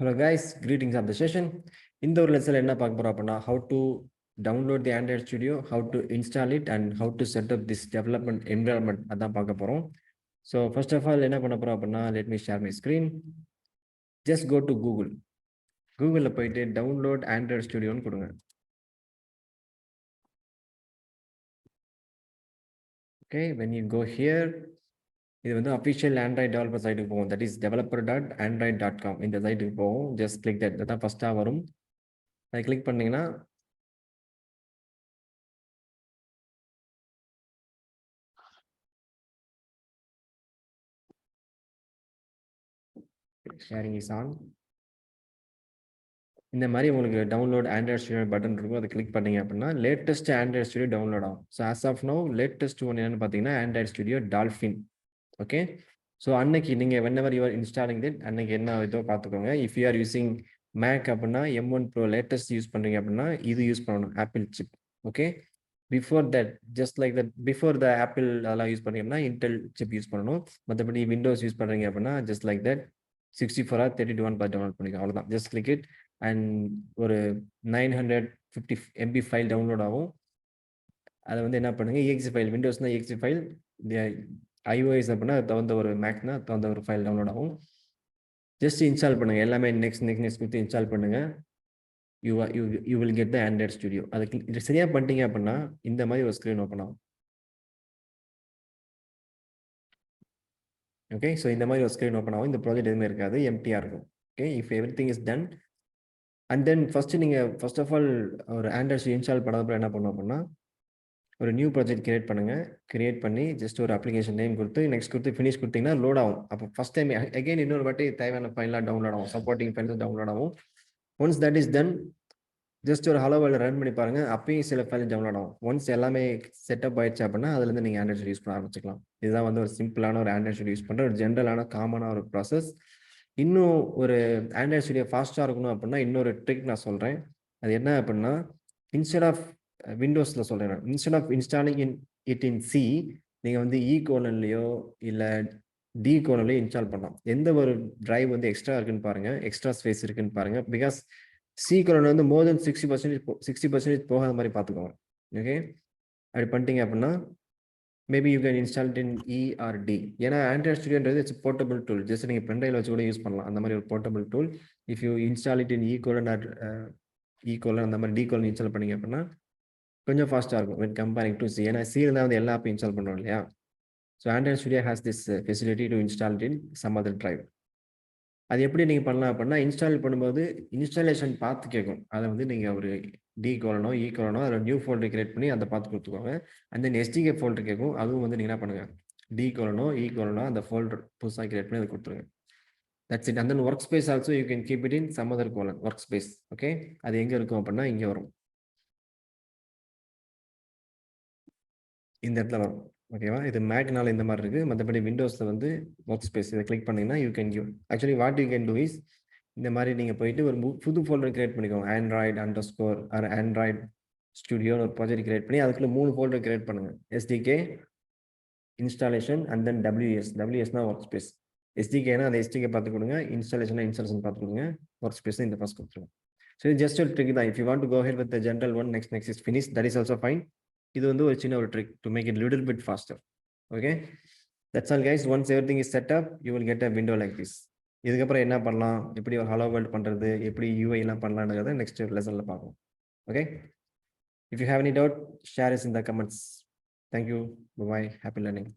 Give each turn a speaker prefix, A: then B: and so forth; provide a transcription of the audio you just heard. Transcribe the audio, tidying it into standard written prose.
A: Hello guys, greetings of the session. In the lesson, how to download the Android Studio, how to install it, and how to set up this development environment. So first of all, let me share my screen. Just go to Google. Google download Android Studio. Okay, when you go here, இது வந்து official Android developer site போகும், that is developer.android.com. இந்த சைட்டுக்கு போகும், just click that. அதான் ஃபர்ஸ்டா வரும். அதை கிளிக் பண்ணீங்கன்னா sharing is on. இந்த மாதிரி உங்களுக்கு டவுன்லோட் ஆண்ட்ராய்ட் ஸ்டுடியோ பட்டன் இருக்கும், அதை கிளிக் பண்ணீங்க அப்படின்னா லேட்டஸ்ட் ஆண்ட்ராய்ட் ஸ்டுடியோ டவுன்லோட் ஆகும். So as of now latest one என்னன்னு பார்த்தீங்கன்னா Android Studio Dolphin. Okay, so அன்னைக்கு நீங்கள் whenever you are installing it, அன்னைக்கு என்ன இதோ பார்த்துக்கோங்க. If you are using Mac அப்படின்னா M1 Pro லேட்டஸ்ட் யூஸ் பண்ணுறீங்க அப்படின்னா இது யூஸ் பண்ணணும், apple chip. Okay, before that just like that before the apple அதெல்லாம் யூஸ் பண்ணீங்கன்னா இன்டெல் சிப் யூஸ் பண்ணணும். மற்றபடி விண்டோஸ் யூஸ் பண்ணுறீங்க அப்படின்னா just like that 64 or 32 download பண்ணிக்கோ, அவ்வளோதான். ஜஸ்ட் கிளிக் இட் அண்ட் ஒரு 950 MB ஃபைல் டவுன்லோட் ஆகும். அதை வந்து என்ன பண்ணுங்க, EXE ஃபைல், விண்டோஸ்னா EXE ஃபைல், iOS அப்படின்னா தகுந்த ஒரு மேக்னா தகுந்த ஒரு ஃபைல் டவுன்லோட் ஆகும். ஜஸ்ட் இன்ஸ்டால் பண்ணுங்க, எல்லாமே நெக்ஸ்ட் கொடுத்து இன்ஸ்டால் பண்ணுங்க. You will get the Android studio. அதுக்கு இது சரியா பண்ணிட்டீங்க அப்படின்னா இந்த மாதிரி ஒரு ஸ்க்ரீன் ஓப்பன் ஆகும். ஓகே, ஸோ இந்த மாதிரி ஒரு ஸ்க்ரீன் ஓப்பன் ஆகும். இந்த ப்ராஜெக்ட் எதுவுமே இருக்காது, எம்டியாக இருக்கும். Okay, if everything is done and then first of all ஒரு ஆண்ட்ராய்ட் இன்ஸ்டால் பண்ணாத என்ன பண்ணணும் அப்படின்னா ஒரு நியூ ப்ராஜெக்ட் கிரியேட் பண்ணுங்க. கிரியேட் பண்ணி ஜஸ்ட் ஒரு அப்ளிகேஷன் நேம் கொடுத்து நெக்ஸ்ட் கொடுத்து ஃபினிஷ் கொடுத்தீங்கன்னா லோட் ஆகும். அப்போ ஃபர்ஸ்ட் டைம் அகைன் இன்னொரு வாட்டி தேவையான ஃபைல்லாம் டவுன்லோட் ஆகும், சப்போர்ட்டிங் ஃபைல்ஸ் டவுன்லோட் ஆகும். Once that is done just ஒரு ஹலோ வேர்ல்ட் ரன் பண்ணி பாருங்க, அப்பயும் சில ஃபைல் டவுன்லோட் ஆகும். ஒன்ஸ் எல்லாமே செட்டப் ஆயிடுச்சு அப்படின்னா அதுலேருந்து நீங்கள் ஆண்ட்ராய்ட் யூஸ் பண்ண ஆரம்பிச்சிக்கலாம். இதுதான் வந்து ஒரு சிம்பிளான ஒரு ஆண்ட்ராய்ட் யூஸ் பண்ணுற ஒரு ஜென்ரலான காமனான ஒரு ப்ராசஸ். இன்னும் ஒரு ஆண்ட்ராய்ட் ஸ்டுடியோ ஃபாஸ்ட்டாக இருக்கணும் அப்படின்னா இன்னொரு ட்ரிக் நான் சொல்கிறேன். அது என்ன அப்படின்னா, இன்ஸ்டெட் ஆஃப் விண்டோஸில் சொல்கிறேன், instead of installing it in C, நீங்கள் வந்து E:/, இல்லை D:/, இன்ஸ்டால் பண்ணலாம். எந்த ஒரு டிரைவ் வந்து எக்ஸ்ட்ரா இருக்குன்னு பாருங்கள், எக்ஸ்ட்ரா ஸ்பேஸ் இருக்குன்னு பாருங்கள். பிகாஸ் C:/, வந்து மோர் தென் 60% போகாத மாதிரி பார்த்துக்கோங்க. ஓகே, அப்படி பண்ணிட்டீங்க அப்படின்னா maybe you can install it in E or D. ஏன்னா ஆண்ட்ராய்ட் ஸ்டுடியோன்றது இட்ஸ் போர்ட்டபிள் டூல். ஜஸ்ட் நீங்கள் பென்ட்ரைவில் வச்சு கூட யூஸ் பண்ணலாம், அந்த மாதிரி ஒரு portable tool. If you install it in E:/, அந்த மாதிரி D:/, இன்ஸ்டால் பண்ணீங்க அப்படின்னா கொஞ்சம் ஃபாஸ்ட்டாக இருக்கும் when comparing to C. ஏன்னா C தான் வந்து எல்லா ஆப்பையும் இன்ஸ்டால் பண்ணுறோம் இல்லையா. So Android Studio has this facility to install it in some other drive. அது எப்படி நீங்கள் பண்ணலாம் அப்படின்னா, இன்ஸ்டால் பண்ணும்போது இன்ஸ்டாலேஷன் பார்த்து கேட்கும். அதை வந்து நீங்கள் ஒரு D:/, E:/, அதில் நியூ ஃபோல்டர் கிரியேட் பண்ணி அதை பார்த்து கொடுத்துக்கோங்க. அண்ட் தென் SDK ஃபோல்டர் கேட்கும், அதுவும் வந்து நீங்கள் என்ன பண்ணுங்கள், D:/, E:/, அந்த ஃபோல்டர் புதுசாக கிரியேட் பண்ணி அதை கொடுத்துருங்க. That's it. And then workspace also you can keep it in some other colon workspace. Okay, அது எங்கே இருக்கும் அப்படின்னா இங்கே வரும், இந்த இடத்துல வரும். ஓகேவா, இது மேக்னால இந்த மாதிரி இருக்குது. மற்றபடி விண்டோஸில் வந்து ஒர்க் ஸ்பேஸ் இதை கிளிக் பண்ணிங்கன்னா you can give. Actually what you can do is, இந்த மாதிரி நீங்கள் போயிட்டு ஒரு புது ஃபோல்டர் கிரியேட் பண்ணிக்கோங்க. Android_ ஆர் ஆண்ட்ராய்ட் ஸ்டுடியோன்னு ஒரு ப்ராஜெக்ட் கிரியேட் பண்ணி அதுக்குள்ள 3 ஃபோல்டர் கிரியேட் பண்ணுங்கள். SDK, இன்ஸ்டாலேஷன் அண்ட் தென் WSனா ஒர்க் ஸ்பேஸ். SDKனா அந்த SDK பார்த்து கொடுங்க, இன்ஸ்டாலேஷன் பார்த்து கொடுங்க, ஒர்க் ஸ்பேஸ் இந்த ஃபர்ஸ்ட் கொடுத்துருங்க. ஸோ இது ஜஸ்ட் ஒரு ட்ரிக் தான். If you want to go ahead with the general one, next is finish, that is also fine. இது வந்து ஒரு சின்ன ஒரு trick to make it little bit faster. Okay, that's all guys. Once everything is set up, you will get a window like this. இதுக்கப்புறம் என்ன பண்ணலாம், எப்படி ஒரு ஹலோ வேர்ல்ட் பண்ணுறது, எப்படி UI எல்லாம் பண்ணலான்றதை நெக்ஸ்ட் லெசனில் பார்ப்போம். Okay, if you have any doubt share is in the comments. Thank you, bye, happy learning.